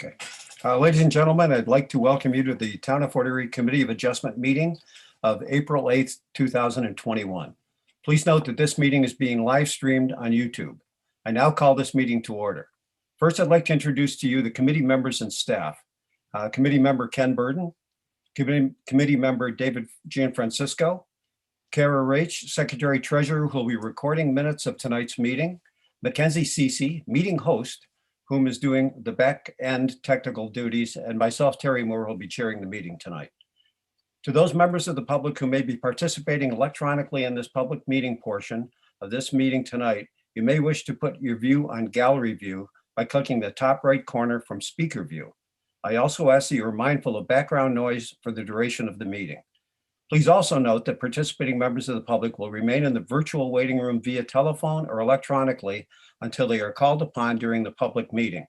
Okay. Ladies and gentlemen, I'd like to welcome you to the Town of Fort Erie Committee of Adjustment meeting of April 8th, 2021. Please note that this meeting is being live streamed on YouTube. I now call this meeting to order. First, I'd like to introduce to you the committee members and staff. Committee member Ken Burden, committee member David Gianfrancisco, Kara Rach, Secretary Treasurer, who will be recording minutes of tonight's meeting, Mackenzie Cece, meeting host, whom is doing the back end technical duties, and myself, Terry Moore, will be chairing the meeting tonight. To those members of the public who may be participating electronically in this public meeting portion of this meeting tonight, you may wish to put your view on gallery view by clicking the top right corner from speaker view. I also ask that you are mindful of background noise for the duration of the meeting. Please also note that participating members of the public will remain in the virtual waiting room via telephone or electronically until they are called upon during the public meeting.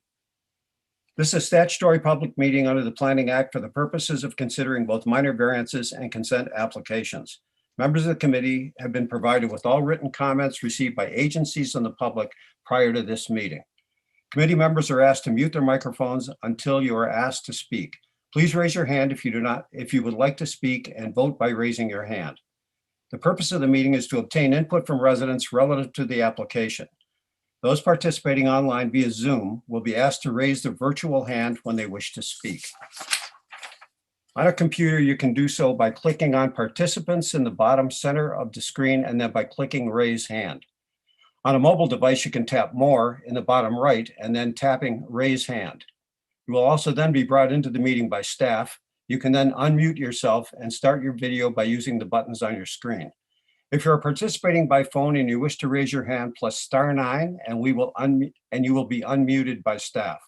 This is a statutory public meeting under the Planning Act for the purposes of considering both minor variances and consent applications. Members of the committee have been provided with all written comments received by agencies and the public prior to this meeting. Committee members are asked to mute their microphones until you are asked to speak. Please raise your hand if you would like to speak, and vote by raising your hand. The purpose of the meeting is to obtain input from residents relative to the application. Those participating online via Zoom will be asked to raise their virtual hand when they wish to speak. On a computer, you can do so by clicking on participants in the bottom center of the screen and then by clicking raise hand. On a mobile device, you can tap more in the bottom right and then tapping raise hand. You will also then be brought into the meeting by staff. You can then unmute yourself and start your video by using the buttons on your screen. If you're participating by phone and you wish to raise your hand, plus *9, and you will be unmuted by staff.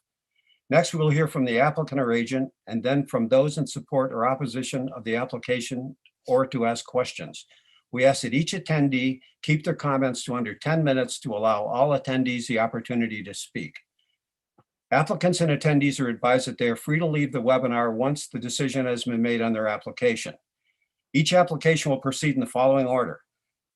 Next, we will hear from the applicant or agent, and then from those in support or opposition of the application or to ask questions. We ask that each attendee keep their comments to under 10 minutes to allow all attendees the opportunity to speak. Applicants and attendees are advised that they are free to leave the webinar once the decision has been made on their application. Each application will proceed in the following order.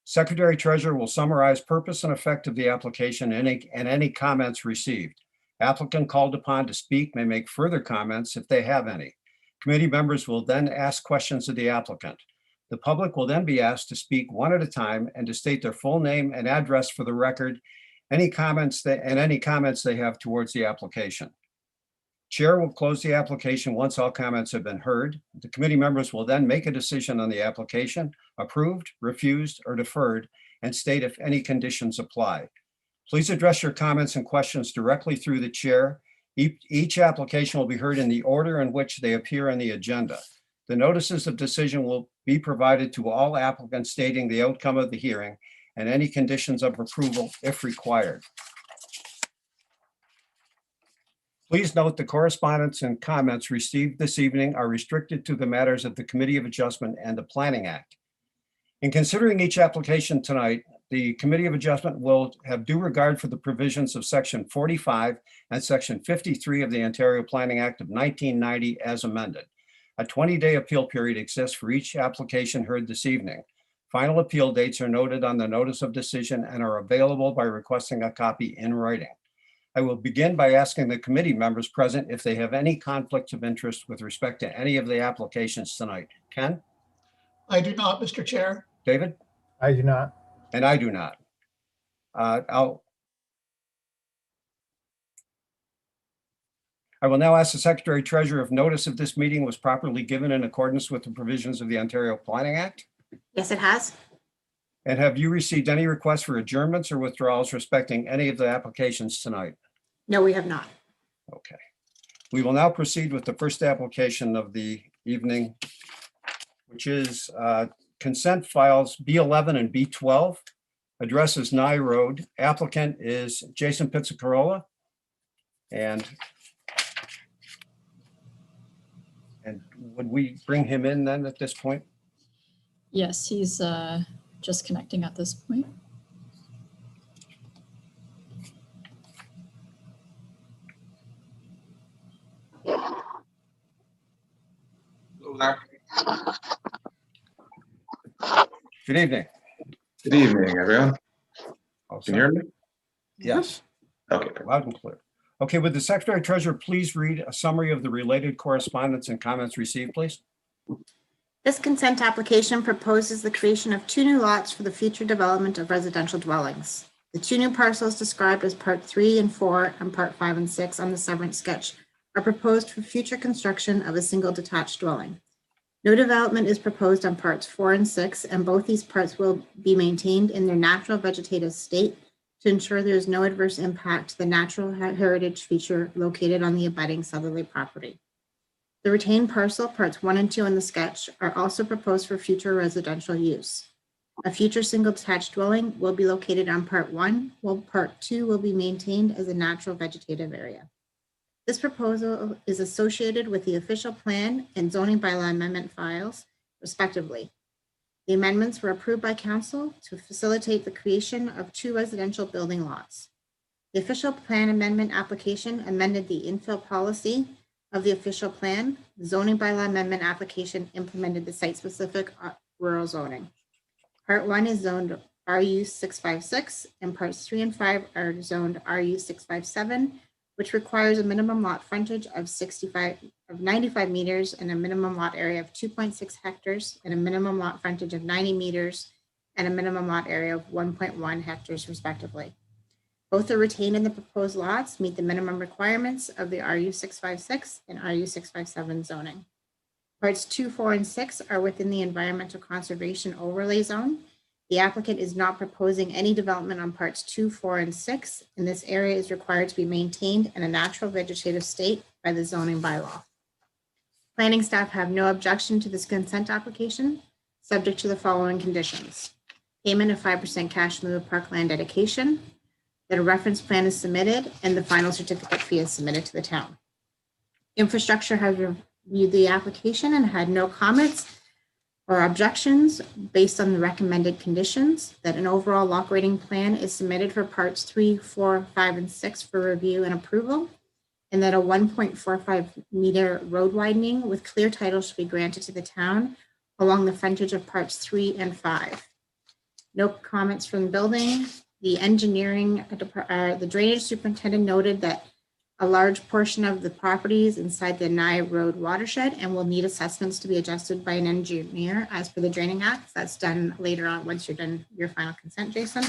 Secretary Treasurer will summarize purpose and effect of the application and any comments received. Applicant called upon to speak may make further comments if they have any. Committee members will then ask questions of the applicant. The public will then be asked to speak one at a time and to state their full name and address for the record, any comments they have towards the application. Chair will close the application once all comments have been heard. The committee members will then make a decision on the application, approved, refused, or deferred, and state if any conditions apply. Please address your comments and questions directly through the chair. Each application will be heard in the order in which they appear on the agenda. The notices of decision will be provided to all applicants stating the outcome of the hearing and any conditions of approval if required. Please note the correspondence and comments received this evening are restricted to the matters of the Committee of Adjustment and the Planning Act. In considering each application tonight, the Committee of Adjustment will have due regard for the provisions of Section 45 and Section 53 of the Ontario Planning Act of 1990 as amended. A 20-day appeal period exists for each application heard this evening. Final appeal dates are noted on the notice of decision and are available by requesting a copy in writing. I will begin by asking the committee members present if they have any conflicts of interest with respect to any of the applications tonight. Ken? I do not, Mr. Chair. David? I do not. And I do not. I will now ask the Secretary Treasurer if notice of this meeting was properly given in accordance with the provisions of the Ontario Planning Act. Yes, it has. And have you received any requests for adjournments or withdrawals respecting any of the applications tonight? No, we have not. Okay. We will now proceed with the first application of the evening, which is consent files B11 and B12. Address is Nye Road. Applicant is Jason Pizzicarola. And would we bring him in then at this point? Yes, he's just connecting at this point. Hello there. Good evening. Good evening, everyone. All Can you hear me? Yes, Okay. Perfect. loud and clear. Okay, would the Secretary Treasurer please read a summary of the related correspondence and comments received, please? This consent application proposes the creation of 2 new lots for the future development of residential dwellings. The 2 new parcels described as Part 3 and 4 and Part 5 and 6 on the severance sketch are proposed for future construction of a single detached dwelling. No development is proposed on Parts 4 and 6, and both these parts will be maintained in their natural vegetative state to ensure there is no adverse impact to the natural heritage feature located on the abutting southerly property. The retained parcel, parts 1 and 2 in the sketch, are also proposed for future residential use. A future single detached dwelling will be located on Part 1, while Part 2 will be maintained as a natural vegetative area. This proposal is associated with the official plan and zoning bylaw amendment files, respectively. The amendments were approved by council to facilitate the creation of 2 residential building lots. The official plan amendment application amended the infill policy of the official plan. The zoning bylaw amendment application implemented the site-specific rural zoning. Part 1 is zoned RU 656 and parts 3 and 5 are zoned RU 657, which requires a minimum lot frontage of 95 meters and a minimum lot area of 2.6 hectares and a minimum lot frontage of 90 meters and a minimum lot area of 1.1 hectares respectively. Both are retained in the proposed lots, meet the minimum requirements of the RU 656 and RU 657 zoning. Parts 2, 4, and 6 are within the environmental conservation overlay zone. The applicant is not proposing any development on parts 2, 4, and 6, and this area is required to be maintained in a natural vegetative state by the zoning bylaw. Planning staff have no objection to this consent application, subject to the following conditions. Payment of 5% cash in lieu of parkland dedication, that a reference plan is submitted, and the final certificate fee is submitted to the town. Infrastructure has reviewed the application and had no comments or objections based on the recommended conditions, that an overall lot grading plan is submitted for parts 3, 4, 5, and 6 for review and approval, and that a 1.45 meter road widening with clear title should be granted to the town along the frontage of parts 3 and 5. No comments from the building. The engineering, the drainage superintendent noted that a large portion of the property is inside the Nye Road watershed and will need assessments to be adjusted by an engineer as per the Draining Act. That's done later on once you're done your final consent, Jason.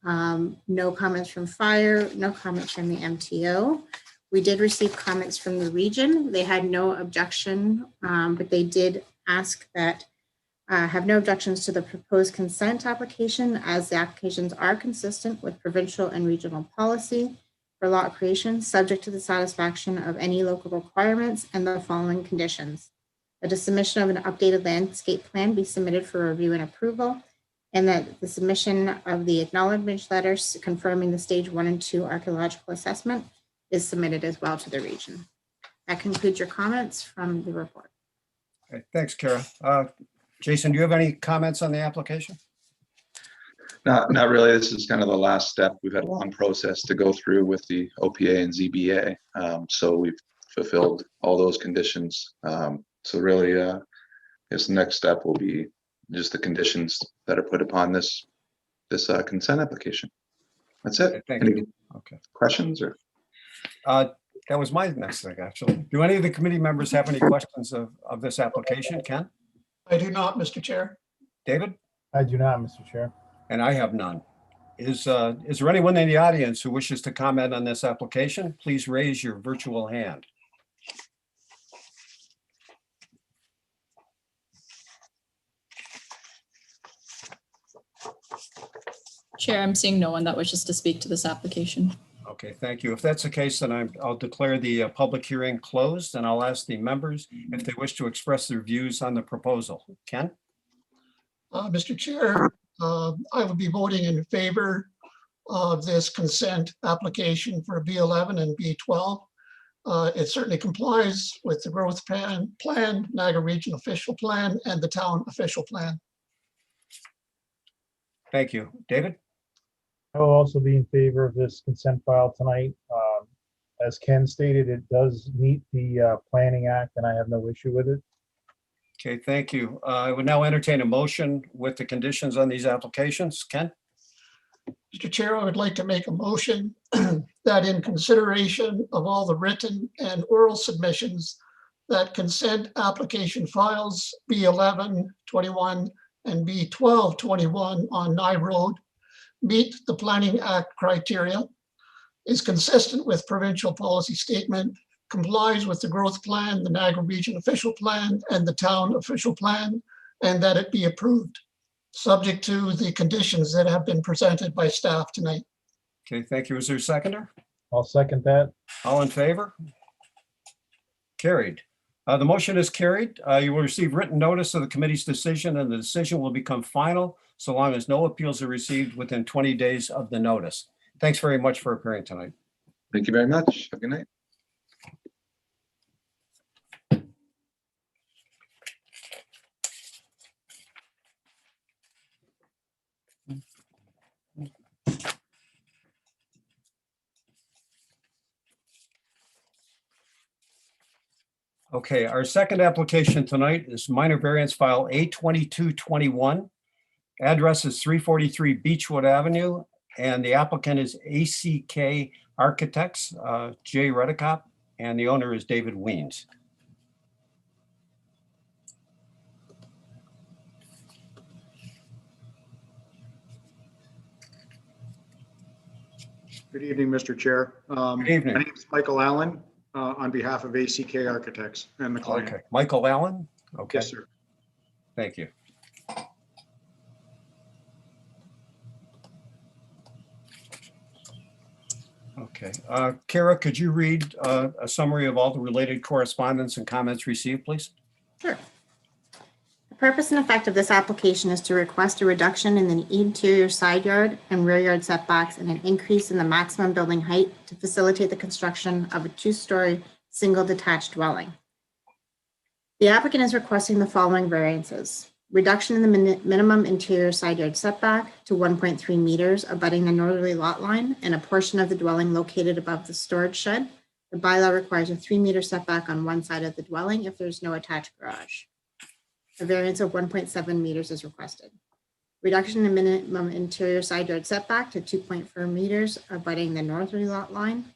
No comments from fire, no comments from the MTO. We did receive comments from the region. They had no objection, but they did ask that have no objections to the proposed consent application, as the applications are consistent with provincial and regional policy for lot creation, subject to the satisfaction of any local requirements and the following conditions. That a submission of an updated landscape plan be submitted for review and approval, and that the submission of the acknowledgement letters confirming the stage 1 and 2 archaeological assessment is submitted as well to the region. That concludes your comments from the report. Okay, thanks, Kara. Jason, do you have any comments on the application? Not really. This is kind of the last step. We've had a long process to go through with the OPA and ZBA. So we've fulfilled all those conditions. So really, I guess the next step will be just the conditions that are put upon this consent application. That's it. Okay, thank Any you. Okay. questions or? That was my next thing, actually. Do any of the committee members have any questions of this application? Ken? I do not, Mr. Chair. David? I do not, Mr. Chair. And I have none. Is there anyone in the audience who wishes to comment on this application? Please raise your virtual hand. Chair, I'm seeing no one that wishes to speak to this application. Okay, thank you. If that's the case, then I'll declare the public hearing closed, and I'll ask the members if they wish to express their views on the proposal. Ken? Mr. Chair, I would be voting in favor of this consent application for B11 and B12. It certainly complies with the growth plan, Niagara Region official plan, and the town official plan. Thank you. David? I will also be in favor of this consent file tonight. As Ken stated, it does meet the Planning Act, and I have no issue with it. Okay, thank you. I would now entertain a motion with the conditions on these applications. Ken? Mr. Chair, I would like to make a motion that in consideration of all the written and oral submissions, that consent application files B1121 and B1221 on Nye Road meet the Planning Act criteria, is consistent with provincial policy statement, complies with the growth plan, the Niagara Region official plan, and the town official plan, and that it be approved, subject to the conditions that have been presented by staff tonight. Okay, thank you. Is there a seconder? I'll second that. All in favor? Carried. The motion is carried. You will receive written notice of the committee's decision, and the decision will become final so long as no appeals are received within 20 days of the notice. Thanks very much for appearing tonight. Thank you very much. Have a good night. Okay, our second application tonight is minor variance file A2221. Address is 343 Beechwood Avenue, and the applicant is ACK Architects, Jay Redicop, and the owner is David Weens. Good evening, Mr. Chair. Good evening. My name is Michael Allen on behalf of ACK Architects and the client. Okay, Michael Allen? Okay, Yes, sir. thank you. Okay, Kara, could you read a summary of all the related correspondence and comments received, please? Sure. The purpose and effect of this application is to request a reduction in the interior side yard and rear yard setbacks and an increase in the maximum building height to facilitate the construction of a two-story single detached dwelling. The applicant is requesting the following variances: reduction in the minimum interior side yard setback to 1.3 meters abutting the northerly lot line and a portion of the dwelling located above the storage shed. The bylaw requires a 3-meter setback on one side of the dwelling if there's no attached garage. A variance of 1.7 meters is requested. Reduction in minimum interior side yard setback to 2.4 meters abutting the northerly lot line.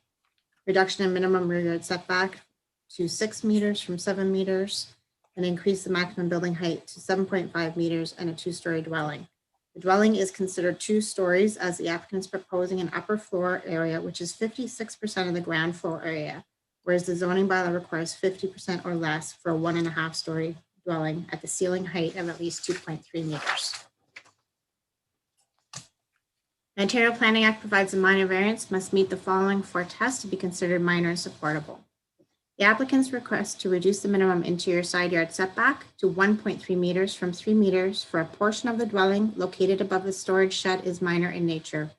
Reduction in minimum rear yard setback to 6 meters from 7 meters, and increase the maximum building height to 7.5 meters and a two-story dwelling. The dwelling is considered 2 stories as the applicant is proposing an upper floor area, which is 56% of the ground floor area, whereas the zoning bylaw requires 50% or less for a 1.5-story dwelling at the ceiling height of at least 2.3 meters. The Ontario Planning Act provides a minor variance must meet the following 4 tests to be considered minor and supportable. The applicant's request to reduce the minimum interior side yard setback to 1.3 meters from 3 meters for a portion of the dwelling located above the storage shed is minor in nature.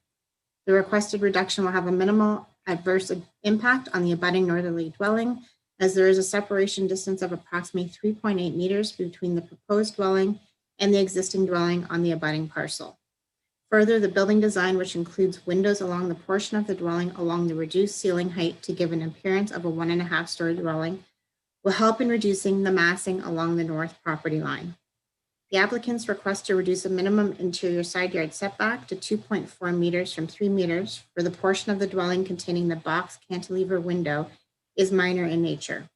The requested reduction will have a minimal adverse impact on the abutting northerly dwelling, as there is a separation distance of approximately 3.8 meters between the proposed dwelling and the existing dwelling on the abutting parcel. Further, the building design, which includes windows along the portion of the dwelling along the reduced ceiling height to give an appearance of a 1.5-story dwelling, will help in reducing the massing along the north property line. The applicant's request to reduce a minimum interior side yard setback to 2.4 meters from 3 meters for the portion of the dwelling containing the box cantilever window is minor in nature.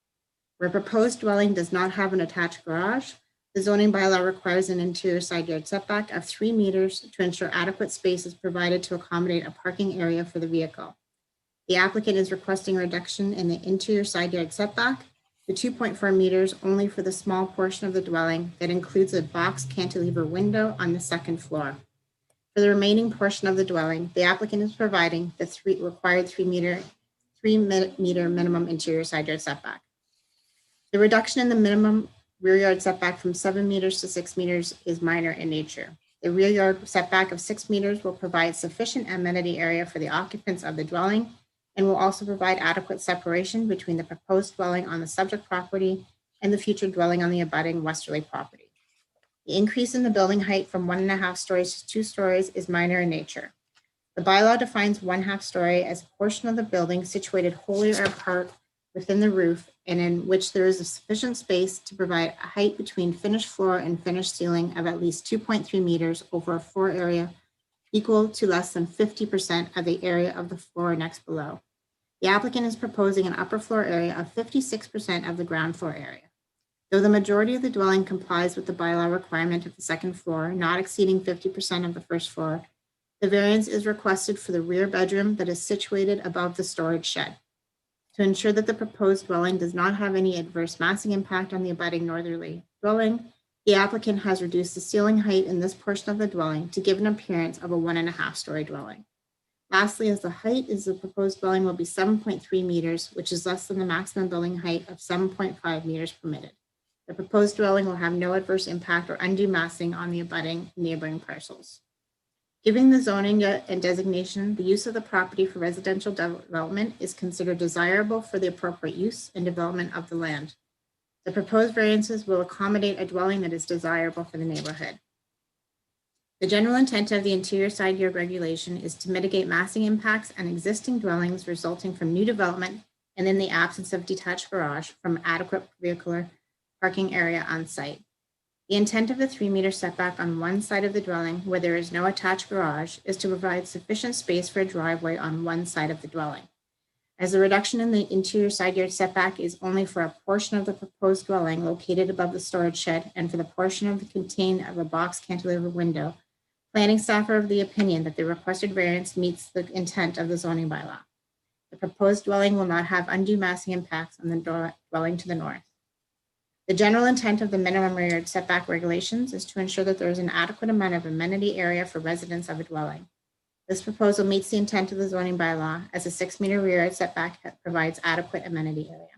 Where a proposed dwelling does not have an attached garage, the zoning bylaw requires an interior side yard setback of 3 meters to ensure adequate space is provided to accommodate a parking area for the vehicle. The applicant is requesting a reduction in the interior side yard setback to 2.4 meters only for the small portion of the dwelling that includes a box cantilever window on the second floor. For the remaining portion of the dwelling, the applicant is providing the required 3 meter minimum interior side yard setback. The reduction in the minimum rear yard setback from 7 meters to 6 meters is minor in nature. The rear yard setback of 6 meters will provide sufficient amenity area for the occupants of the dwelling and will also provide adequate separation between the proposed dwelling on the subject property and the future dwelling on the abutting westerly property. The increase in the building height from 1.5 stories to 2 stories is minor in nature. The bylaw defines 1/2 story as a portion of the building situated wholly or part within the roof and in which there is a sufficient space to provide a height between finished floor and finished ceiling of at least 2.3 meters over a floor area equal to less than 50% of the area of the floor next below. The applicant is proposing an upper floor area of 56% of the ground floor area. Though the majority of the dwelling complies with the bylaw requirement of the second floor, not exceeding 50% of the first floor, the variance is requested for the rear bedroom that is situated above the storage shed. To ensure that the proposed dwelling does not have any adverse massing impact on the abutting northerly dwelling, the applicant has reduced the ceiling height in this portion of the dwelling to give an appearance of a 1.5-story dwelling. Lastly, as the height is the proposed dwelling will be 7.3 meters, which is less than the maximum building height of 7.5 meters permitted. The proposed dwelling will have no adverse impact or undue massing on the abutting neighboring parcels. Given the zoning and designation, the use of the property for residential development is considered desirable for the appropriate use and development of the land. The proposed variances will accommodate a dwelling that is desirable for the neighborhood. The general intent of the interior side yard regulation is to mitigate massing impacts on existing dwellings resulting from new development and in the absence of detached garage from adequate vehicular parking area on site. The intent of the 3-meter setback on one side of the dwelling where there is no attached garage is to provide sufficient space for a driveway on one side of the dwelling. As the reduction in the interior side yard setback is only for a portion of the proposed dwelling located above the storage shed and for the portion of the contained of a box cantilever window, planning staff are of the opinion that the requested variance meets the intent of the zoning bylaw. The proposed dwelling will not have undue massing impacts on the dwelling to the north. The general intent of the minimum rear yard setback regulations is to ensure that there is an adequate amount of amenity area for residents of a dwelling. This proposal meets the intent of the zoning bylaw as a 6-meter rear yard setback provides adequate amenity area.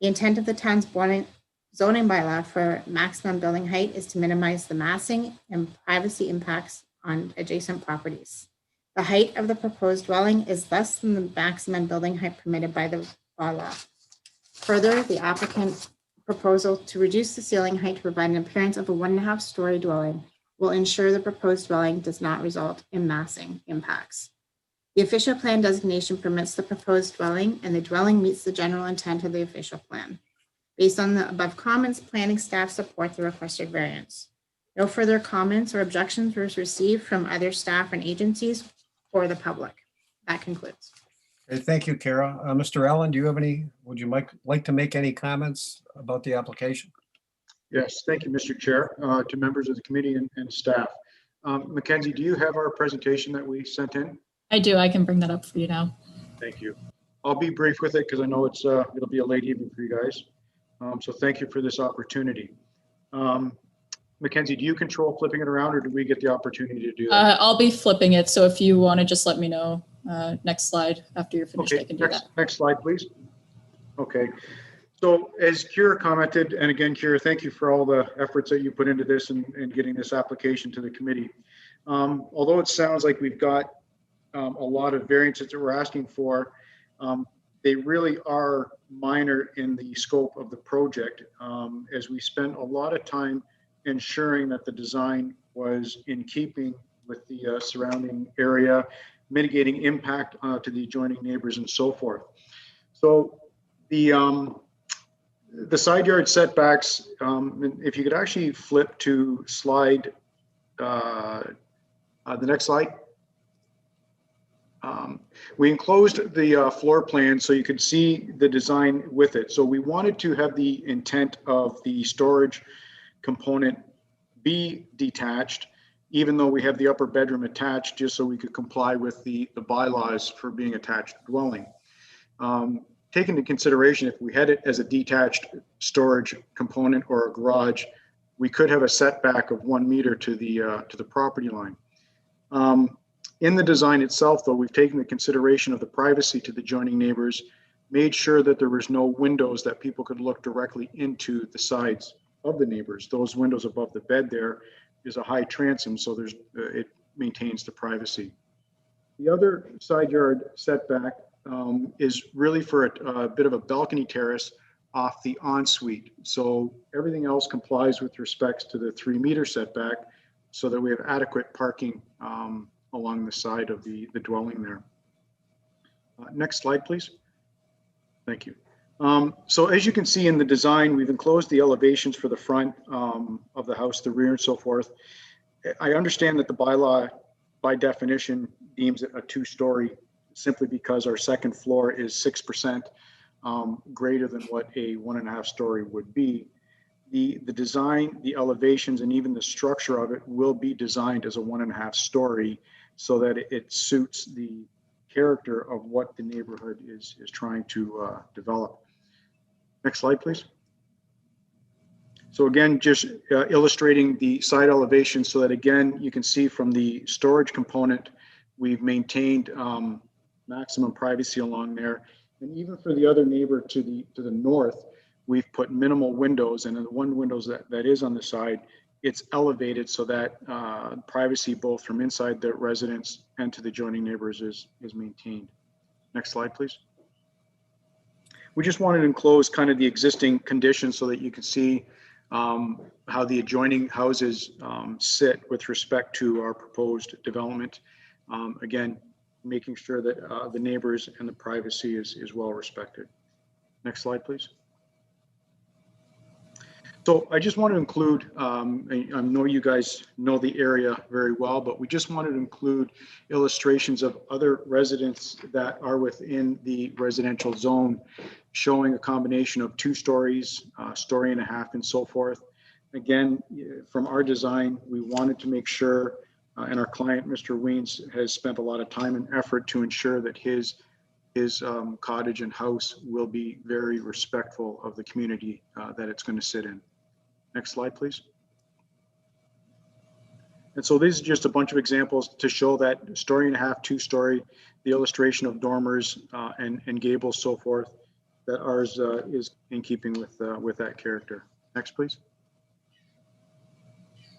The intent of the town's zoning bylaw for maximum building height is to minimize the massing and privacy impacts on adjacent properties. The height of the proposed dwelling is less than the maximum building height permitted by the bylaw. Further, the applicant's proposal to reduce the ceiling height to provide an appearance of a 1.5-story dwelling will ensure the proposed dwelling does not result in massing impacts. The official plan designation permits the proposed dwelling, and the dwelling meets the general intent of the official plan. Based on the above comments, planning staff support the requested variance. No further comments or objections were received from other staff and agencies or the public. That concludes. Okay, thank you, Kara. Mr. Allen, do you have any, would you like to make any comments about the application? Yes, thank you, Mr. Chair, to members of the committee and staff. Mackenzie, do you have our presentation that we sent in? I do. I can bring that up for you now. Thank you. I'll be brief with it because I know it'll be a late evening for you guys. So thank you for this opportunity. Mackenzie, do you control flipping it around or do we get the opportunity to do that? I'll be flipping it. So if you want to just let me know, next slide after you're finished, Okay, I can do that. next slide, please. Okay. So as Kira commented, and again, Kira, thank you for all the efforts that you put into this and getting this application to the committee. Although it sounds like we've got a lot of variances that we're asking for, they really are minor in the scope of the project, as we spent a lot of time ensuring that the design was in keeping with the surrounding area, mitigating impact to the adjoining neighbors and so forth. So the side yard setbacks, if you could actually flip to slide, the next slide. We enclosed the floor plan so you could see the design with it. So we wanted to have the intent of the storage component be detached, even though we have the upper bedroom attached, just so we could comply with the bylaws for being attached dwelling. Taking into consideration, if we had it as a detached storage component or a garage, we could have a setback of 1 meter to the property line. In the design itself, though, we've taken the consideration of the privacy to the adjoining neighbors, made sure that there was no windows that people could look directly into the sides of the neighbors. Those windows above the bed there is a high transom, so it maintains the privacy. The other side yard setback is really for a bit of a balcony terrace off the ensuite. So everything else complies with respects to the 3-meter setback so that we have adequate parking along the side of the dwelling there. Next slide, please. Thank you. So as you can see in the design, we've enclosed the elevations for the front of the house, the rear and so forth. I understand that the bylaw by definition deems it a 2-story simply because our second floor is 6% greater than what a 1.5-story would be. The design, the elevations, and even the structure of it will be designed as a 1.5-story so that it suits the character of what the neighborhood is trying to develop. Next slide, please. So again, just illustrating the side elevation so that again, you can see from the storage component, we've maintained maximum privacy along there. And even for the other neighbor to the north, we've put minimal windows, and the one windows that is on the side, it's elevated so that privacy both from inside the residence and to the adjoining neighbors is maintained. Next slide, please. We just wanted to enclose kind of the existing conditions so that you can see how the adjoining houses sit with respect to our proposed development. Again, making sure that the neighbors and the privacy is well respected. Next slide, please. So I just want to include, I know you guys know the area very well, but we just wanted to include illustrations of other residents that are within the residential zone, showing a combination of 2 stories, 1.5 stories, and so forth. Again, from our design, we wanted to make sure, and our client, Mr. Weens, has spent a lot of time and effort to ensure that his cottage and house will be very respectful of the community that it's going to sit in. Next slide, please. And so this is just a bunch of examples to show that 1.5 stories, 2-story, the illustration of dormers and gables, so forth, that ours is in keeping with that character. Next, please.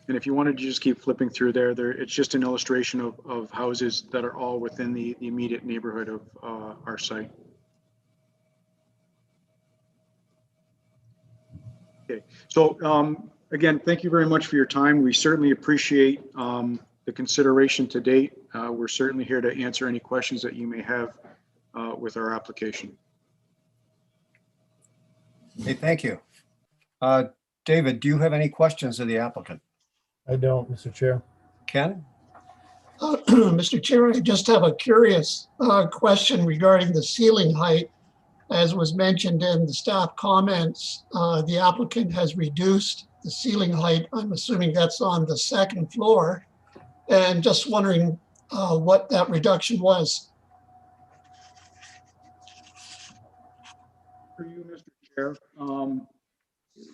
And if you wanted to just keep flipping through there, it's just an illustration of houses that are all within the immediate neighborhood of our site. Okay, so again, thank you very much for your time. We certainly appreciate the consideration to date. We're certainly here to answer any questions that you may have with our application. Hey, thank you. David, do you have any questions of the applicant? I don't, Mr. Chair. Ken? Mr. Chair, I just have a curious question regarding the ceiling height. As was mentioned in the staff comments, the applicant has reduced the ceiling height. I'm assuming that's on the second floor. And just wondering what that reduction was. For you, Mr. Chair,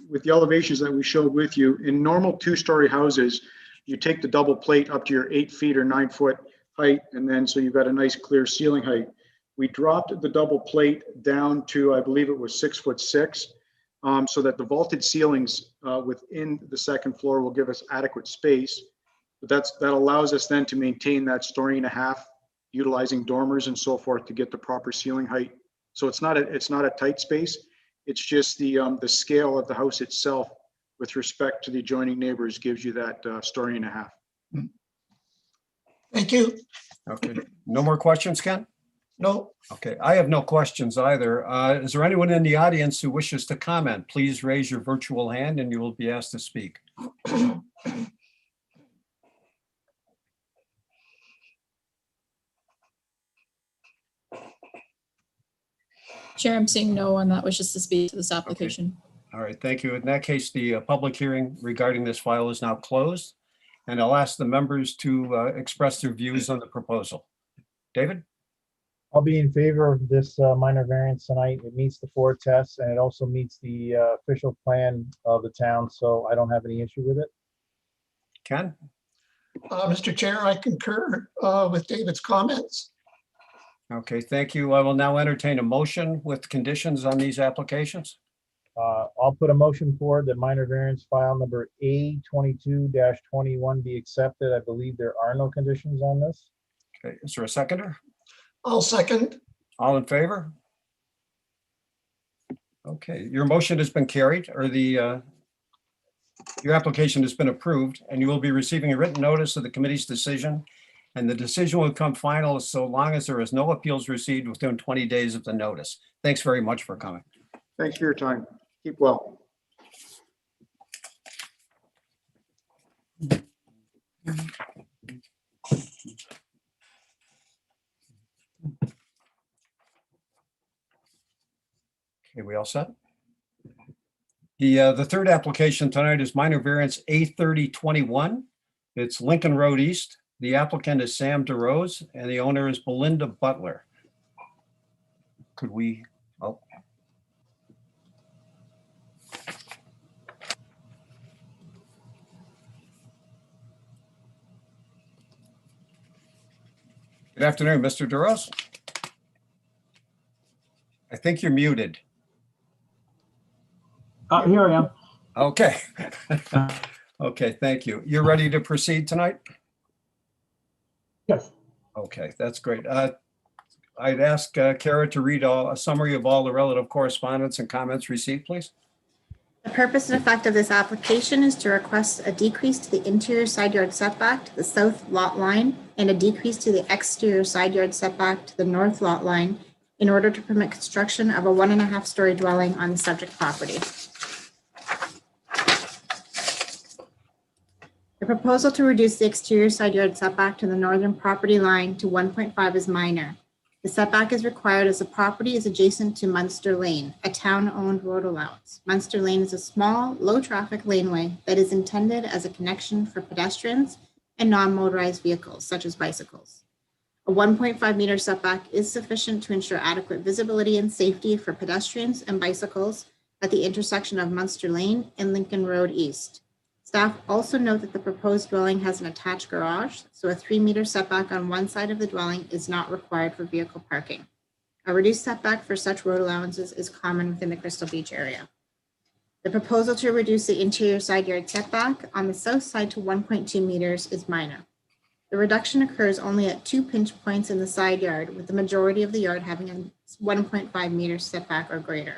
with the elevations that we showed with you, in normal 2-story houses, you take the double plate up to your 8 feet or 9 foot height, and then so you've got a nice clear ceiling height. We dropped the double plate down to, I believe it was 6'6", so that the vaulted ceilings within the second floor will give us adequate space. But that allows us then to maintain that 1.5 stories, utilizing dormers and so forth to get the proper ceiling height. So it's not a tight space. It's just the scale of the house itself with respect to the adjoining neighbors gives you that 1.5 stories. Thank you. Okay, no more questions, Ken? No. Okay, I have no questions either. Is there anyone in the audience who wishes to comment? Please raise your virtual hand and you will be asked to speak. Chair, I'm seeing no one that wishes to speak to this application. All right, thank you. In that case, the public hearing regarding this file is now closed. And I'll ask the members to express their views on the proposal. David? I'll be in favor of this minor variance tonight. It meets the 4 tests and it also meets the official plan of the town, so I don't have any issue with it. Ken? Mr. Chair, I concur with David's comments. Okay, thank you. I will now entertain a motion with conditions on these applications. I'll put a motion forward that minor variance file number A22-21 be accepted. I believe there are no conditions on this. Okay, is there a seconder? I'll second. All in favor? Okay, your motion has been carried, or your application has been approved, and you will be receiving a written notice of the committee's decision. And the decision will come final so long as there is no appeals received within 20 days of the notice. Thanks very much for coming. Thanks for your time. Keep well. Okay, we all set? The third application tonight is minor variance A3021. It's Lincoln Road East. The applicant is Sam DeRose and the owner is Belinda Butler. Could we, oh. Good afternoon, Mr. DeRose. I think you're muted. Here I am. Okay. Okay, thank you. You're ready to proceed tonight? Yes. Okay, that's great. I'd ask Kara to read a summary of all the relative correspondence and comments received, please. The purpose and effect of this application is to request a decrease to the interior side yard setback to the south lot line and a decrease to the exterior side yard setback to the north lot line in order to permit construction of a 1.5-story dwelling on the subject property. The proposal to reduce the exterior side yard setback to the northern property line to 1.5 is minor. The setback is required as the property is adjacent to Munster Lane, a town-owned road allowance. Munster Lane is a small, low-traffic laneway that is intended as a connection for pedestrians and non-motorized vehicles, such as bicycles. A 1.5-meter setback is sufficient to ensure adequate visibility and safety for pedestrians and bicycles at the intersection of Munster Lane and Lincoln Road East. Staff also note that the proposed dwelling has an attached garage, so a 3-meter setback on one side of the dwelling is not required for vehicle parking. A reduced setback for such road allowances is common within the Crystal Beach area. The proposal to reduce the interior side yard setback on the south side to 1.2 meters is minor. The reduction occurs only at 2 pinch points in the side yard, with the majority of the yard having a 1.5 meter setback or greater.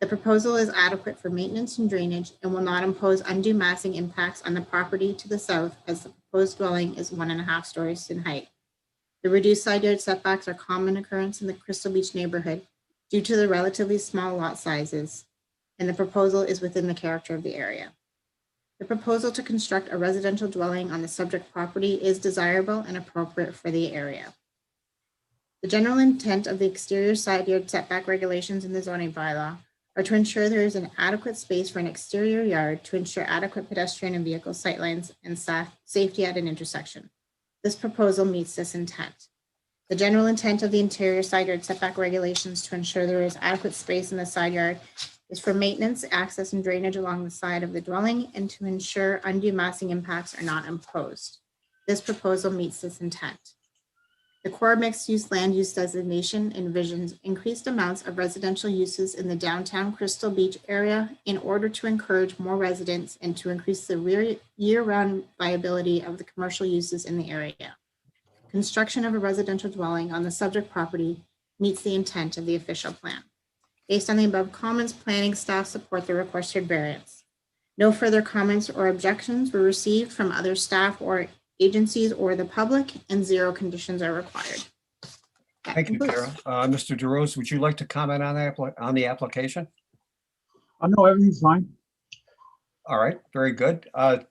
The proposal is adequate for maintenance and drainage and will not impose undue massing impacts on the property to the south, as the proposed dwelling is 1.5 stories in height. The reduced side yard setbacks are common occurrence in the Crystal Beach neighborhood due to the relatively small lot sizes, and the proposal is within the character of the area. The proposal to construct a residential dwelling on the subject property is desirable and appropriate for the area. The general intent of the exterior side yard setback regulations in the zoning bylaw are to ensure there is an adequate space for an exterior yard to ensure adequate pedestrian and vehicle sightlines and safety at an intersection. This proposal meets this intent. The general intent of the interior side yard setback regulations to ensure there is adequate space in the side yard is for maintenance, access, and drainage along the side of the dwelling and to ensure undue massing impacts are not imposed. This proposal meets this intent. The core mixed-use land use designation envisions increased amounts of residential uses in the downtown Crystal Beach area in order to encourage more residents and to increase the year-round viability of the commercial uses in the area. Construction of a residential dwelling on the subject property meets the intent of the official plan. Based on the above comments, planning staff support the requested variance. No further comments or objections were received from other staff or agencies or the public, and 0 conditions are required. That Thank you, concludes. Kara. Mr. DeRose, would you like to comment on the application? No, everything's fine. All right, very good. I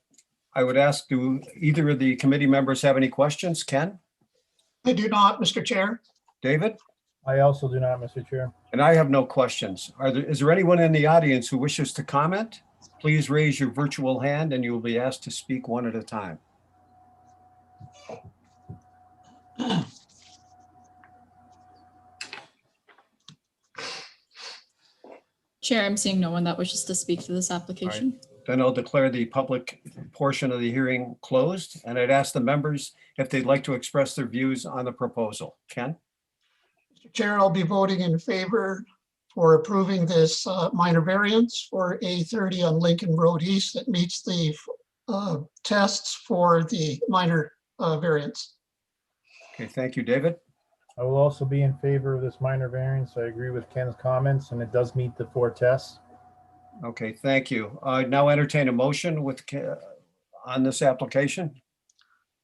would ask, do either of the committee members have any questions? Ken? I do not, Mr. Chair. David? I also do not, Mr. Chair. And I have no questions. Is there anyone in the audience who wishes to comment? Please raise your virtual hand and you will be asked to speak one at a time. Chair, I'm seeing no one that wishes to speak to this application. Then I'll declare the public portion of the hearing closed, and I'd ask the members if they'd like to express their views on the proposal. Ken? Mr. Chair, I'll be voting in favor for approving this minor variance for A30 on Lincoln Road East that meets the tests for the minor variance. Okay, thank you, David. I will also be in favor of this minor variance. I agree with Ken's comments, and it does meet the 4 tests. Okay, thank you. I now entertain a motion on this application.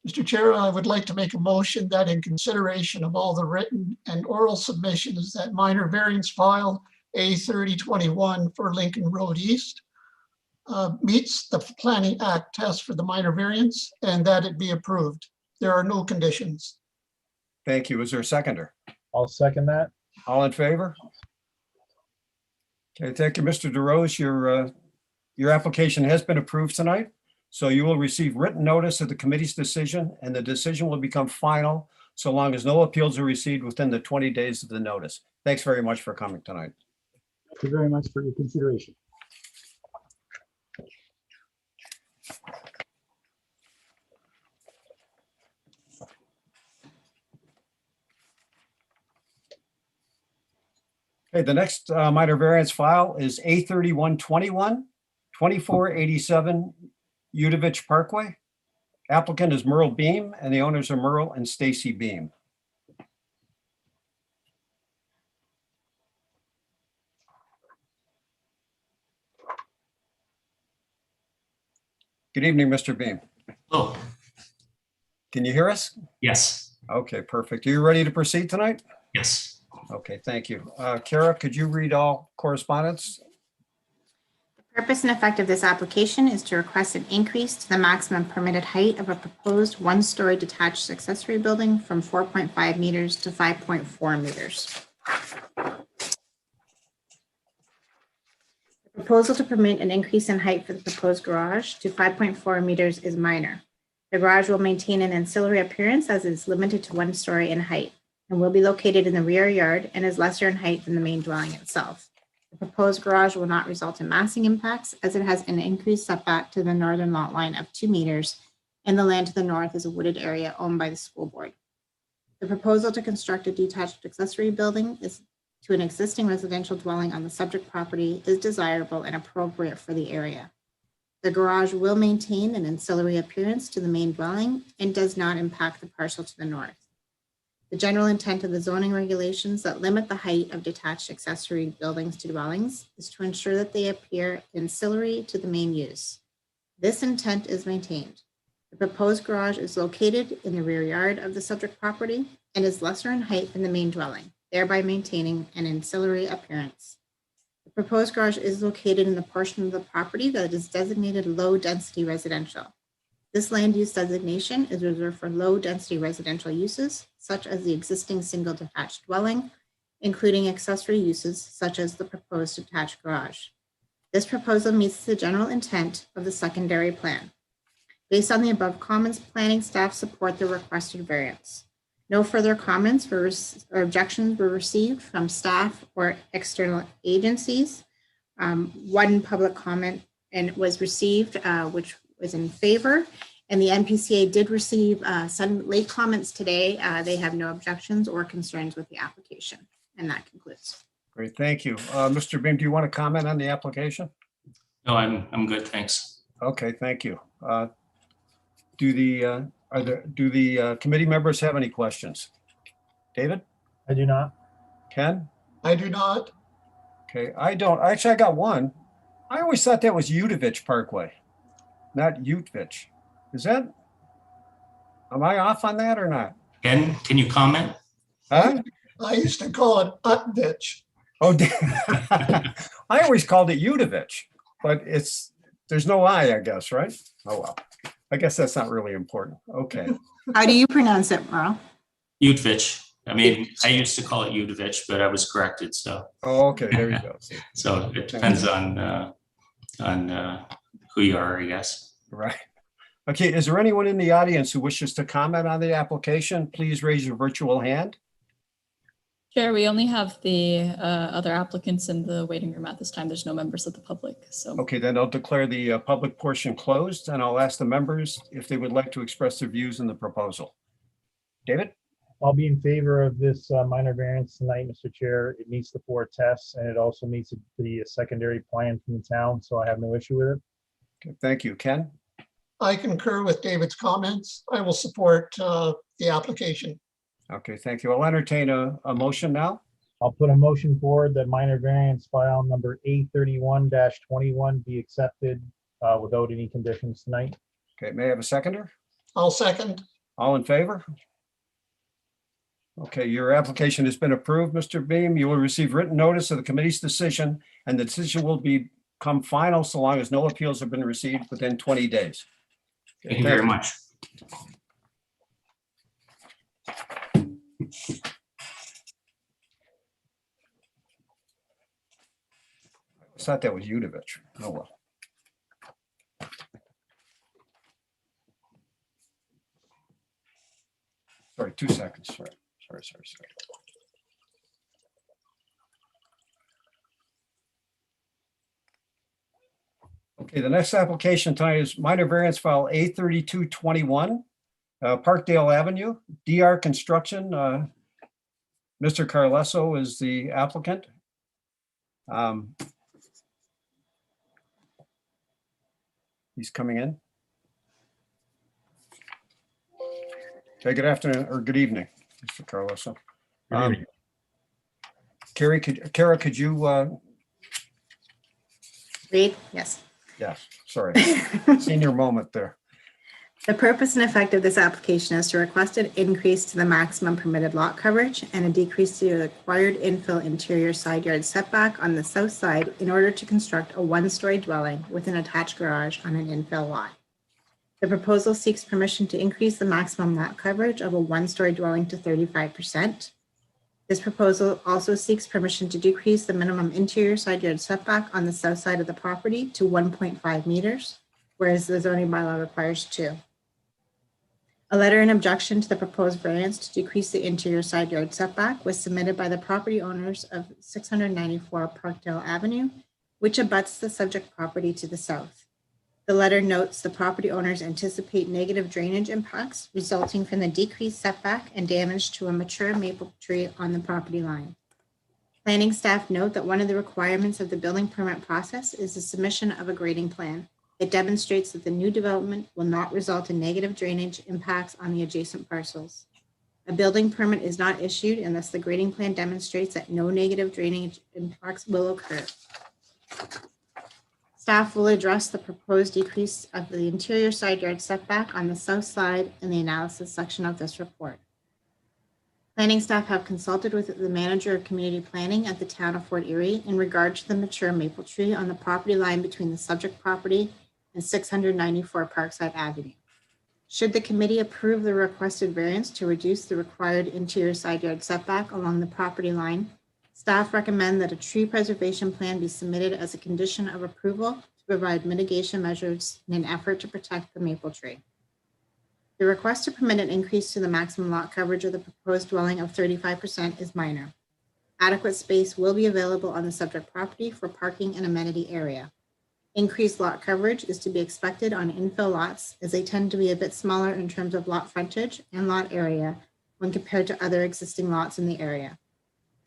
Mr. Chair, I would like to make a motion that in consideration of all the written and oral submissions, that minor variance file A3021 for Lincoln Road East meets the Planning Act test for the minor variance and that it be approved. There are no conditions. Thank you. Is there a seconder? I'll second that. All in favor? Okay, thank you, Mr. DeRose. Your application has been approved tonight. So you will receive written notice of the committee's decision, and the decision will become final so long as no appeals are received within the 20 days of the notice. Thanks very much for coming tonight. Thank you very much for your consideration. Okay, the next minor variance file is A3121, 2487 Udovich Parkway. Applicant is Merle Beam, and the owners are Merle and Stacy Beam. Good evening, Mr. Beam. Oh, Can you hear us? yes, Okay, perfect. Are you ready to proceed tonight? yes. Okay, thank you. Kara, could you read all correspondence? The purpose and effect of this application is to request an increase to the maximum permitted height of a proposed one-story detached accessory building from 4.5 meters to 5.4 meters. The proposal to permit an increase in height for the proposed garage to 5.4 meters is minor. The garage will maintain an ancillary appearance as it is limited to 1 story in height and will be located in the rear yard and is lesser in height than the main dwelling itself. The proposed garage will not result in massing impacts as it has an increased setback to the northern lot line of 2 meters, and the land to the north is a wooded area owned by the school board. The proposal to construct a detached accessory building is to an existing residential dwelling on the subject property is desirable and appropriate for the area. The garage will maintain an ancillary appearance to the main dwelling and does not impact the parcel to the north. The general intent of the zoning regulations that limit the height of detached accessory buildings to dwellings is to ensure that they appear ancillary to the main use. This intent is maintained. The proposed garage is located in the rear yard of the subject property and is lesser in height than the main dwelling, thereby maintaining an ancillary appearance. The proposed garage is located in the portion of the property that is designated low-density residential. This land use designation is reserved for low-density residential uses, such as the existing single detached dwelling, including accessory uses such as the proposed detached garage. This proposal meets the general intent of the secondary plan. Based on the above comments, planning staff support the requested variance. No further comments or objections were received from staff or external agencies. One public comment was received, which was in favor, and the NPCA did receive some late comments today. They have no objections or concerns with the application, and that concludes. Great, thank you. Mr. Beam, do you want to comment on the application? No, I'm good, thanks. Okay, thank you. Do the committee members have any questions? David? I do not. Ken? I do not. Okay, I don't. Actually, I got one. I always thought that was Udovich Parkway, not Utvich. Is that, am I off on that or not? Ken, can you comment? Huh? I used to call it Utvich. Oh, I always called it Udovich, but there's no I guess, right? Oh, well, I guess that's not really important. Okay. How do you pronounce it, Merle? Utvich. I mean, I used to call it Udovich, but I was corrected, so. Oh, okay, there you go. So it depends on who you are, I guess. Right. Okay, is there anyone in the audience who wishes to comment on the application? Please raise your virtual hand. Chair, we only have the other applicants in the waiting room at this time. There's no members of the public, so. Okay, then I'll declare the public portion closed, and I'll ask the members if they would like to express their views in the proposal. David? I'll be in favor of this minor variance tonight, Mr. Chair. It meets the 4 tests, and it also meets the secondary plan from the town, so I have no issue with it. Okay, thank you. Ken? I concur with David's comments. I will support the application. Okay, thank you. I'll entertain a motion now. I'll put a motion forward that minor variance file number A31-21 be accepted without any conditions tonight. Okay, may I have a seconder? I'll second. All in favor? Okay, your application has been approved, Mr. Beam. You will receive written notice of the committee's decision, and the decision will become final so long as no appeals have been received within 20 days. Okay, Thank you very much. thought that was Udovich. Oh, well. Sorry, 2 seconds. Sorry. Okay, the next application tonight is minor variance file A3221, Parkdale Avenue, DR Construction. Mr. Carlesso is the applicant. He's coming in. Okay, good afternoon or good evening, Mr. Carlesso. Good evening. Kara, could you, Read, yes. yes, sorry, senior moment there. The purpose and effect of this application is to request an increase to the maximum permitted lot coverage and a decrease to the required infill interior side yard setback on the south side in order to construct a one-story dwelling with an attached garage on an infill lot. The proposal seeks permission to increase the maximum lot coverage of a one-story dwelling to 35%. This proposal also seeks permission to decrease the minimum interior side yard setback on the south side of the property to 1.5 meters, whereas the zoning bylaw requires 2. A letter in objection to the proposed variance to decrease the interior side yard setback was submitted by the property owners of 694 Parkdale Avenue, which abuts the subject property to the south. The letter notes the property owners anticipate negative drainage impacts resulting from the decreased setback and damage to a mature maple tree on the property line. Planning staff note that one of the requirements of the building permit process is the submission of a grading plan. It demonstrates that the new development will not result in negative drainage impacts on the adjacent parcels. A building permit is not issued unless the grading plan demonstrates that no negative drainage impacts will occur. Staff will address the proposed decrease of the interior side yard setback on the south side in the analysis section of this report. Planning staff have consulted with the manager of community planning at the town of Fort Erie in regard to the mature maple tree on the property line between the subject property and 694 Parkside Avenue. Should the committee approve the requested variance to reduce the required interior side yard setback along the property line, staff recommend that a tree preservation plan be submitted as a condition of approval to provide mitigation measures in an effort to protect the maple tree. The request to permit an increase to the maximum lot coverage of the proposed dwelling of 35% is minor. Adequate space will be available on the subject property for parking and amenity area. Increased lot coverage is to be expected on infill lots as they tend to be a bit smaller in terms of lot frontage and lot area when compared to other existing lots in the area.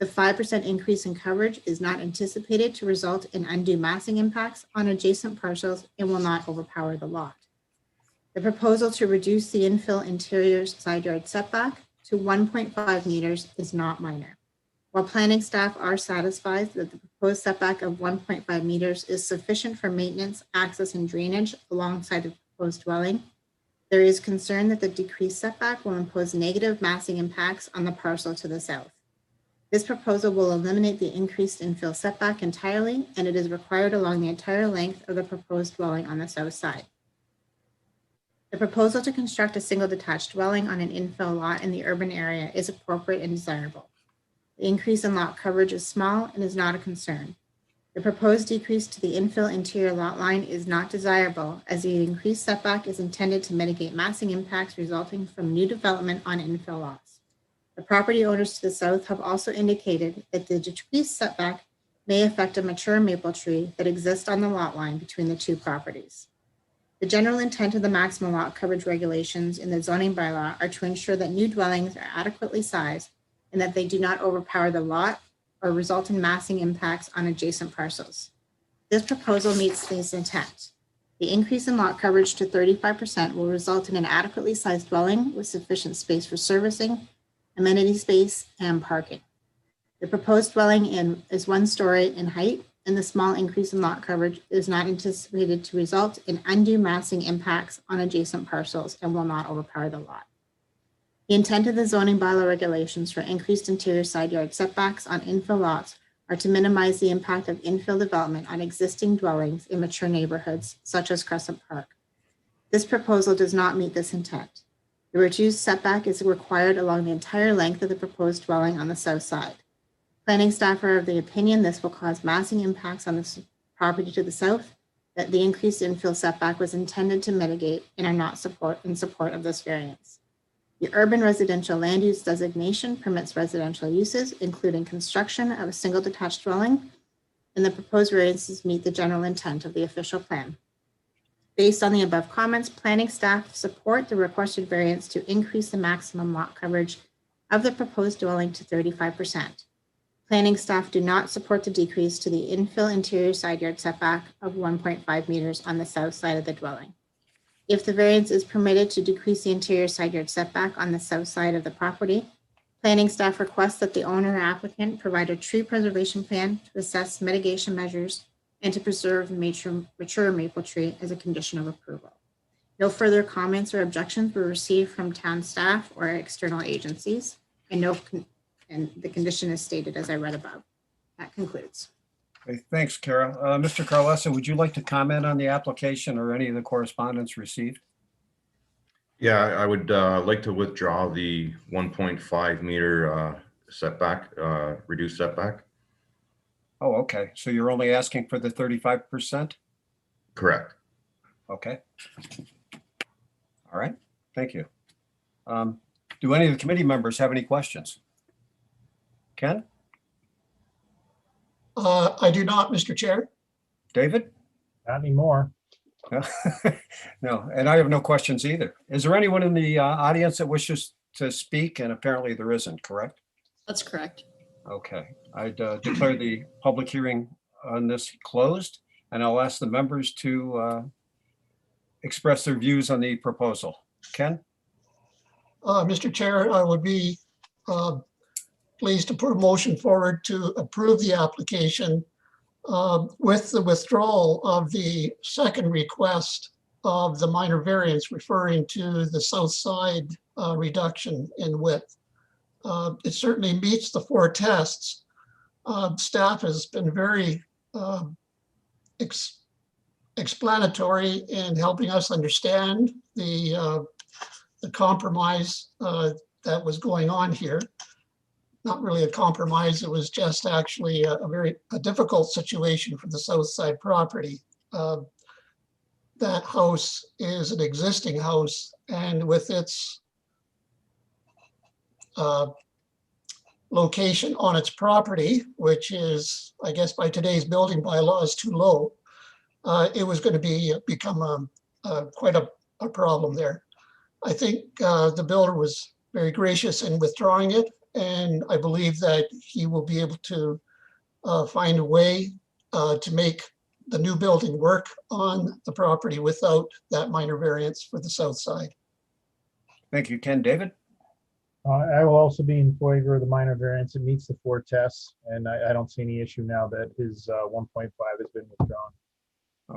The 5% increase in coverage is not anticipated to result in undue massing impacts on adjacent parcels and will not overpower the lot. The proposal to reduce the infill interior side yard setback to 1.5 meters is not minor. While planning staff are satisfied that the proposed setback of 1.5 meters is sufficient for maintenance, access, and drainage alongside the proposed dwelling, there is concern that the decreased setback will impose negative massing impacts on the parcel to the south. This proposal will eliminate the increased infill setback entirely, and it is required along the entire length of the proposed dwelling on the south side. The proposal to construct a single detached dwelling on an infill lot in the urban area is appropriate and desirable. The increase in lot coverage is small and is not a concern. The proposed decrease to the infill interior lot line is not desirable, as the increased setback is intended to mitigate massing impacts resulting from new development on infill lots. The property owners to the south have also indicated that the decreased setback may affect a mature maple tree that exists on the lot line between the two properties. The general intent of the maximum lot coverage regulations in the zoning bylaw are to ensure that new dwellings are adequately sized and that they do not overpower the lot or result in massing impacts on adjacent parcels. This proposal meets this intent. The increase in lot coverage to 35% will result in an adequately sized dwelling with sufficient space for servicing, amenity space, and parking. The proposed dwelling is 1 story in height, and the small increase in lot coverage is not anticipated to result in undue massing impacts on adjacent parcels and will not overpower the lot. The intent of the zoning bylaw regulations for increased interior side yard setbacks on infill lots are to minimize the impact of infill development on existing dwellings in mature neighborhoods, such as Crescent Park. This proposal does not meet this intent. The reduced setback is required along the entire length of the proposed dwelling on the south side. Planning staff are of the opinion this will cause massing impacts on the property to the south that the increased infill setback was intended to mitigate and are not in support of this variance. The urban residential land use designation permits residential uses, including construction of a single detached dwelling, and the proposed variances meet the general intent of the official plan. Based on the above comments, planning staff support the requested variance to increase the maximum lot coverage of the proposed dwelling to 35%. Planning staff do not support the decrease to the infill interior side yard setback of 1.5 meters on the south side of the dwelling. If the variance is permitted to decrease the interior side yard setback on the south side of the property, planning staff requests that the owner or applicant provide a tree preservation plan to assess mitigation measures and to preserve the mature maple tree as a condition of approval. No further comments or objections were received from town staff or external agencies, and the condition is stated as I read above. That concludes. Okay, thanks, Kara. Mr. Carlessa, would you like to comment on the application or any of the correspondence received? Yeah, I would like to withdraw the 1.5 meter setback, reduced setback. Oh, okay. So you're only asking for the 35%? Correct. Okay. All right. Thank you. Do any of the committee members have any questions? Ken? I do not, Mr. Chair. David? Not anymore. No, no, and I have no questions either. Is there anyone in the audience that wishes to speak? And apparently there isn't, correct? That's correct. Okay, I declare the public hearing on this closed, and I'll ask the members to express their views on the proposal. Ken? Mr. Chair, I would be pleased to put a motion forward to approve the application with the withdrawal of the second request of the minor variance referring to the south side reduction in width. It certainly meets the 4 tests. Staff has been very explanatory in helping us understand the compromise that was going on here. Not really a compromise, it was just actually a very difficult situation for the south side property. That house is an existing house, and with its location on its property, which is, I guess by today's building bylaws, too low, it was going to become quite a problem there. I think the builder was very gracious in withdrawing it, and I believe that he will be able to find a way to make the new building work on the property without that minor variance for the south side. Thank you, Ken. David? I will also be in favor of the minor variance. It meets the 4 tests, and I don't see any issue now that his 1.5 has been withdrawn.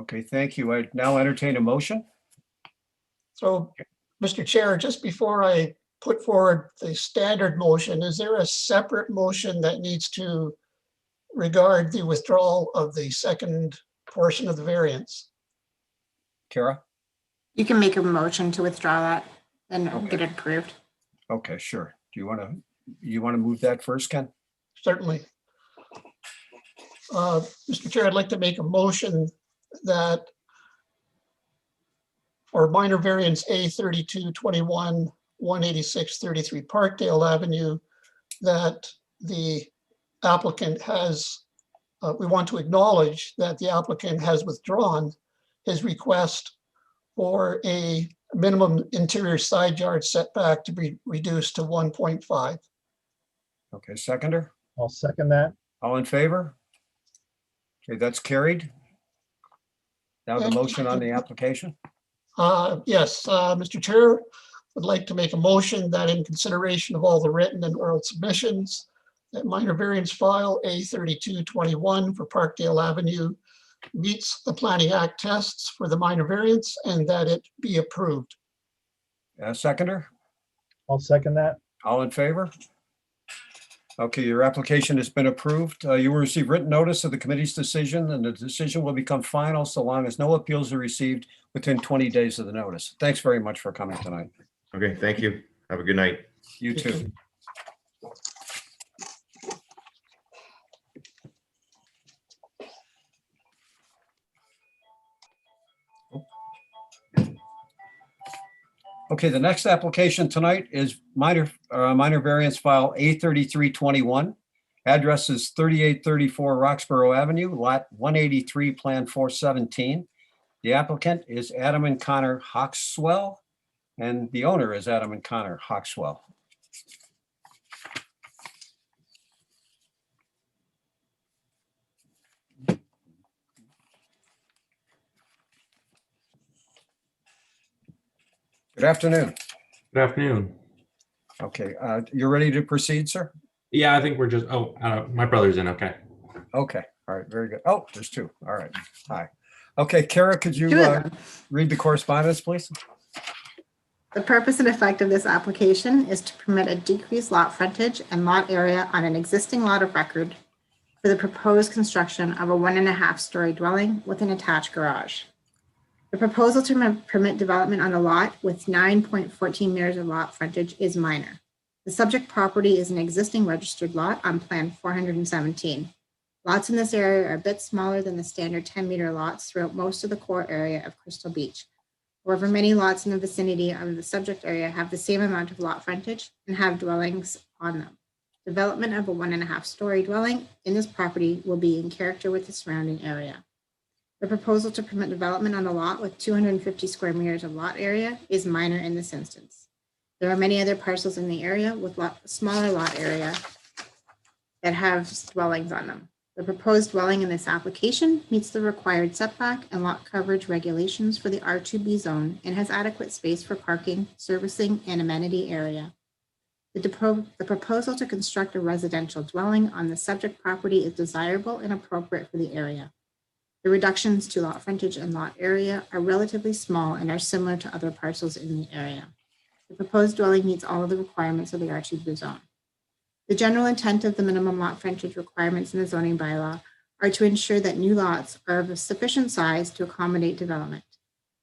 Okay, thank you. I now entertain a motion. So, Mr. Chair, just before I put forward the standard motion, is there a separate motion that needs to regard the withdrawal of the second portion of the variance? Kara? You can make a motion to withdraw that and Okay. get it approved. Okay, sure. Do you want to move that first, Ken? Certainly. Mr. Chair, I'd like to make a motion that for minor variance A 3221 18633 Parkdale Avenue, that the applicant has, we want to acknowledge that the applicant has withdrawn his request for a minimum interior side yard setback to be reduced to 1.5. Okay, seconder? I'll second that. All in favor? Okay, that's carried. Now the motion on the application. Yes, Mr. Chair, would like to make a motion that in consideration of all the written and oral submissions, that minor variance file A 3221 for Parkdale Avenue meets the Planning Act tests for the minor variance and that it be approved. Seconder? I'll second that. All in favor? Okay, your application has been approved. You will receive written notice of the committee's decision, and the decision will become final so long as no appeals are received within 20 days of the notice. Thanks very much for coming tonight. Okay, thank you. Have a good night. You too. Okay, the next application tonight is minor variance file A3321. Address is 3834 Roxborough Avenue, lot 183, plan 417. The applicant is Adam and Connor Hawkswell, and the owner is Adam and Connor Hawkswell. Good afternoon. Good afternoon. Okay, you're ready to proceed, sir? Yeah, I think we're just, my brother's in, okay. Okay, all right, very good. Oh, there's two. All right, hi. Okay, Kara, could you Two of them. read the correspondence, please? The purpose and effect of this application is to permit a decreased lot frontage and lot area on an existing lot of record for the proposed construction of a 1.5-story dwelling with an attached garage. The proposal to permit development on a lot with 9.14 meters of lot frontage is minor. The subject property is an existing registered lot on Plan 417. Lots in this area are a bit smaller than the standard 10-meter lots throughout most of the core area of Crystal Beach. However, many lots in the vicinity of the subject area have the same amount of lot frontage and have dwellings on them. Development of a 1.5-story dwelling in this property will be in character with the surrounding area. The proposal to permit development on a lot with 250 square meters of lot area is minor in this instance. There are many other parcels in the area with smaller lot area that have dwellings on them. The proposed dwelling in this application meets the required setback and lot coverage regulations for the R2B zone and has adequate space for parking, servicing, and amenity area. The proposal to construct a residential dwelling on the subject property is desirable and appropriate for the area. The reductions to lot frontage and lot area are relatively small and are similar to other parcels in the area. The proposed dwelling meets all of the requirements of the R2B zone. The general intent of the minimum lot frontage requirements in the zoning bylaw are to ensure that new lots are of a sufficient size to accommodate development.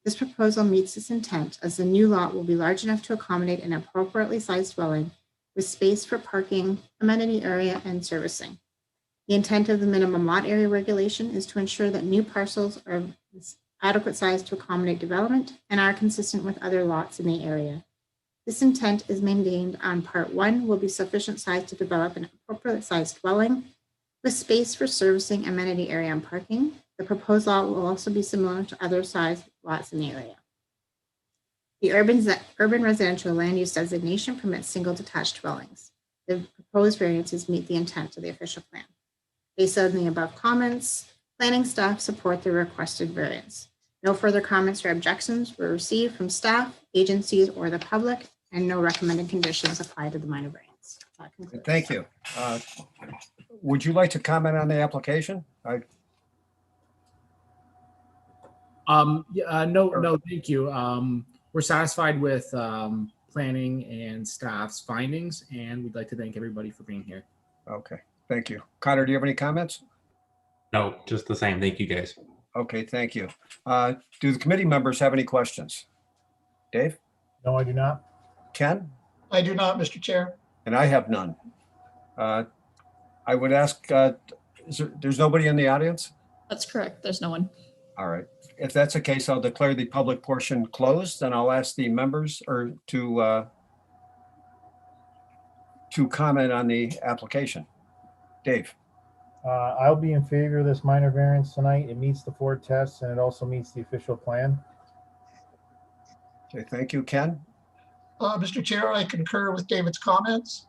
This proposal meets this intent as the new lot will be large enough to accommodate an appropriately sized dwelling with space for parking, amenity area, and servicing. The intent of the minimum lot area regulation is to ensure that new parcels are of adequate size to accommodate development and are consistent with other lots in the area. This intent is maintained on Part 1 will be sufficient size to develop an appropriate sized dwelling with space for servicing, amenity area, and parking. The proposed lot will also be similar to other size lots in the area. The urban residential land use designation permits single detached dwellings. The proposed variances meet the intent of the official plan. Based on the above comments, planning staff support the requested variance. No further comments or objections were received from staff, agencies, or the public, and no recommended conditions apply to the minor variance. That concludes. Thank you. Would you like to comment on the application? No, thank you. We're satisfied with planning and staff's findings, and we'd like to thank everybody for being here. Okay, thank you. Connor, do you have any comments? No, just the same. Thank you, guys. Okay, thank you. Do the committee members have any questions? Dave? No, I do not. Ken? I do not, Mr. Chair. And I have none. I would ask, there's nobody in the audience? That's correct. There's no one. All right. If that's the case, I'll declare the public portion closed, and I'll ask the members to comment on the application. Dave? I'll be in favor of this minor variance tonight. It meets the 4 tests and it also meets the official plan. Okay, thank you. Ken? Mr. Chair, I concur with David's comments.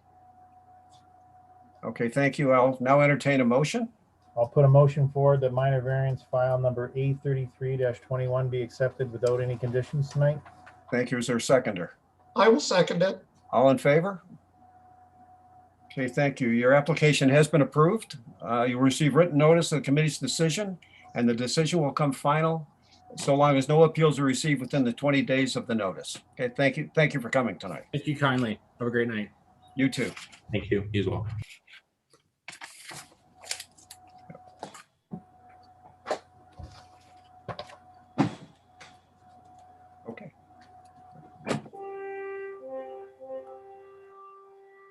Okay, thank you. I'll now entertain a motion. I'll put a motion forward that minor variance file number A33-21 be accepted without any conditions tonight. Thank you. Is there a seconder? I will second it. All in favor? Okay, thank you. Your application has been approved. You'll receive written notice of the committee's decision, and the decision will come final so long as no appeals are received within the 20 days of the notice. Okay, thank you. Thank you for coming tonight. Thank you kindly. Have a great night. You too. Thank you. You as well. Okay.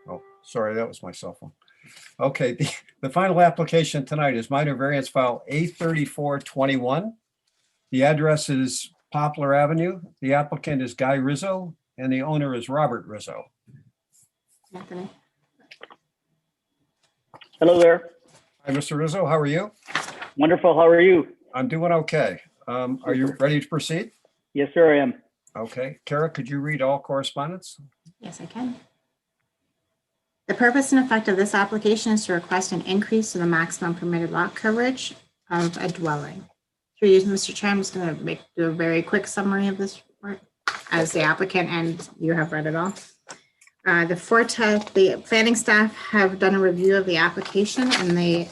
Oh, sorry, that was my cell phone. Okay, the final application tonight is minor variance file A3421. The address is Poplar Avenue. The applicant is Guy Rizzo, and the owner is Robert Rizzo. Anthony. Hello there. Hi, Mr. Rizzo, how are you? Wonderful. How are you? I'm doing okay. Are you ready to proceed? Yes, sir, I am. Okay. Kara, could you read all correspondence? Yes, I can. The purpose and effect of this application is to request an increase in the maximum permitted lot coverage of a dwelling. Through you, Mr. Chair, I'm just going to do a very quick summary of this report as the applicant, and you have read it all. The planning staff have done a review of the application, and they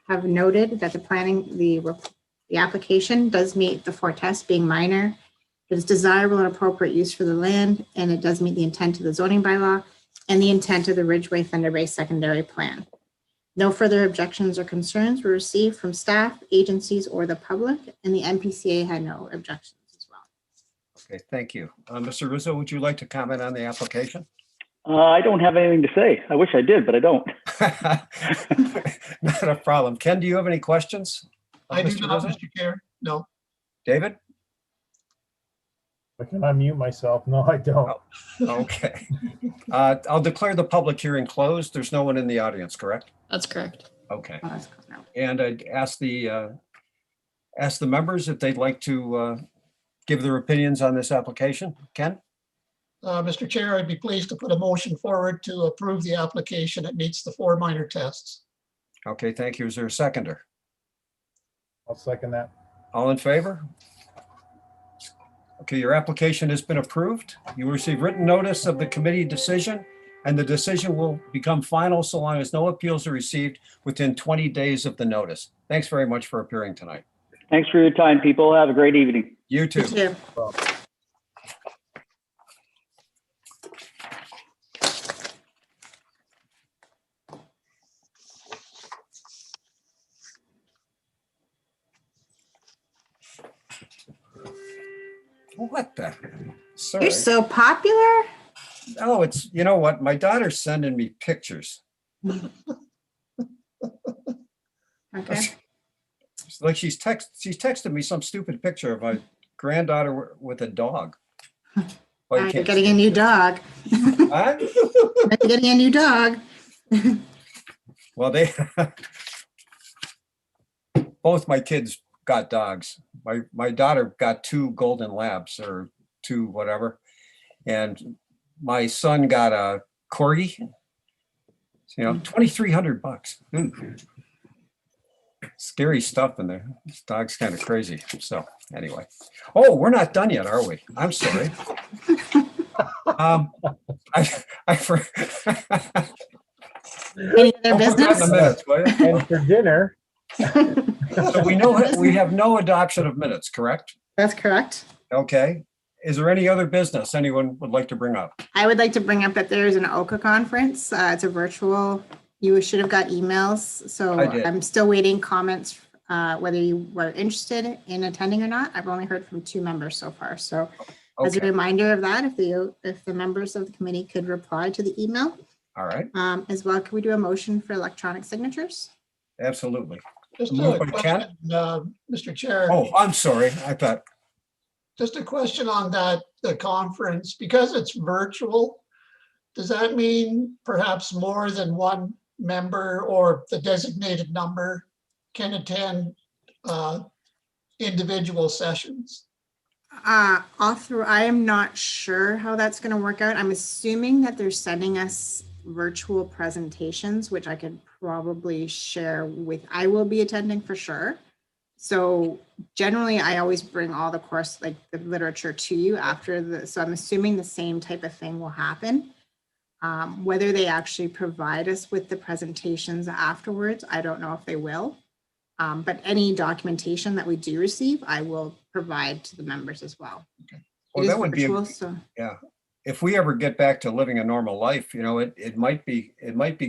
have noted that the application does meet the four tests, being minor, it is desirable and appropriate use for the land, and it does meet the intent of the zoning bylaw and the intent of the Ridgeway Thunder Bay secondary plan. No further objections or concerns were received from staff, agencies, or the public, and the MPCA had no objections as well. Okay, thank you. Mr. Rizzo, would you like to comment on the application? I don't have anything to say. I wish I did, but I don't. Not a problem. Ken, do you have any questions? I do not, Rizzo? Mr. Chair. No. David? I can unmute myself. No, I don't. Okay. I'll declare the public hearing closed. There's no one in the audience, correct? That's correct. Okay. Oh, that's cool. No. And I'd ask the members if they'd like to give their opinions on this application. Ken? Mr. Chair, I'd be pleased to put a motion forward to approve the application. It meets the four minor tests. Okay, thank you. Is there a seconder? I'll second that. All in favor? Okay, your application has been approved. You will receive written notice of the committee decision, and the decision will become final so long as no appeals are received within 20 days of the notice. Thanks very much for appearing tonight. Thanks for your time, people. Have a great evening. You too. You too. What the? Sorry. You're so popular. Oh, it's, you know what? My daughter's sending me pictures. Okay. It's like she's texted me some stupid picture of my granddaughter with a dog. Well, you You're can't getting see a it. new dog. Huh? You're getting a new dog. Well, they both my kids got dogs. My daughter got 2 golden labs or 2 whatever, and my son got a corgi. You know, $2,300. Ooh. Scary stuff in there. This dog's kind of crazy. So anyway, oh, we're not done yet, are we? I'm sorry. Any other I'll put that in business? the minutes, will you? And for dinner, So we have no adoption of minutes, correct? That's correct. Okay. Is there any other business anyone would like to bring up? I would like to bring up that there's an OCA conference. It's a virtual, you should have got emails. So I did. I'm still waiting comments, whether you were interested in attending or not. I've only heard from 2 members so far. So as a Okay, reminder of that, if the members of the committee could reply to the email, all right, as well, can we do a motion for electronic signatures? absolutely. Just Move a by Ken? question, Mr. Chair. Oh, I'm sorry. I thought, Just a question on that, the conference, because it's virtual, does that mean perhaps more than one member or the designated number can attend individual sessions? I am not sure how that's going to work out. I'm assuming that they're sending us virtual presentations, which I could probably share with, I will be attending for sure. So generally I always bring all the course, like the literature to you after so I'm assuming the same type of thing will happen. Whether they actually provide us with the presentations afterwards, I don't know if they will. But any documentation that we do receive, I will provide to the members as well. well, It is that would be, virtual, so yeah. If we ever get back to living a normal life, you know, it might be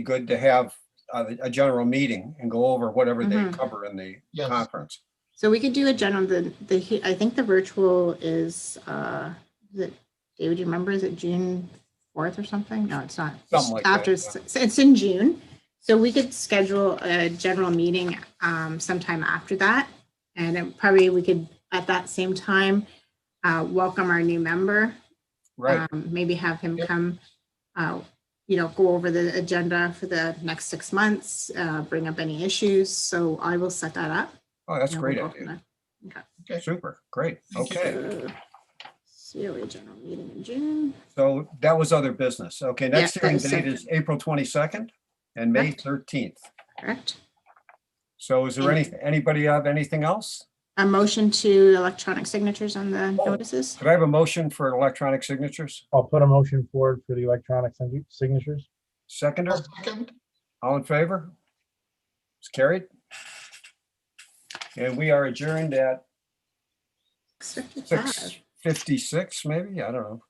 good to have a general meeting and go over whatever they Mhm. cover in the Yes. conference. So we could do a general, I think the virtual is, David, do you remember, is it June 4th or something? No, it's not. Something like that, After, it's in June. So we could schedule a general meeting sometime after that. And we could, at that same time, welcome our new member Right. Maybe have him Yep. come, go over the agenda for the next 6 months, bring up any issues. So I will set that up. Oh, that's a and great we'll go from idea. there. Okay. Super, great. Thank you. Okay. COA general meeting in June. So that was other business. Okay, next Yeah, that hearing was date is April 22nd and May Correct. 13th. Correct. So is there anybody have anything else? A motion to electronic signatures on the notices. Could I have a motion for electronic signatures? I'll put a motion forward for the electronic signatures. Seconder, I'll second. all in favor? It's carried. And we are adjourned at 6:55. 6:56, maybe, I don't know.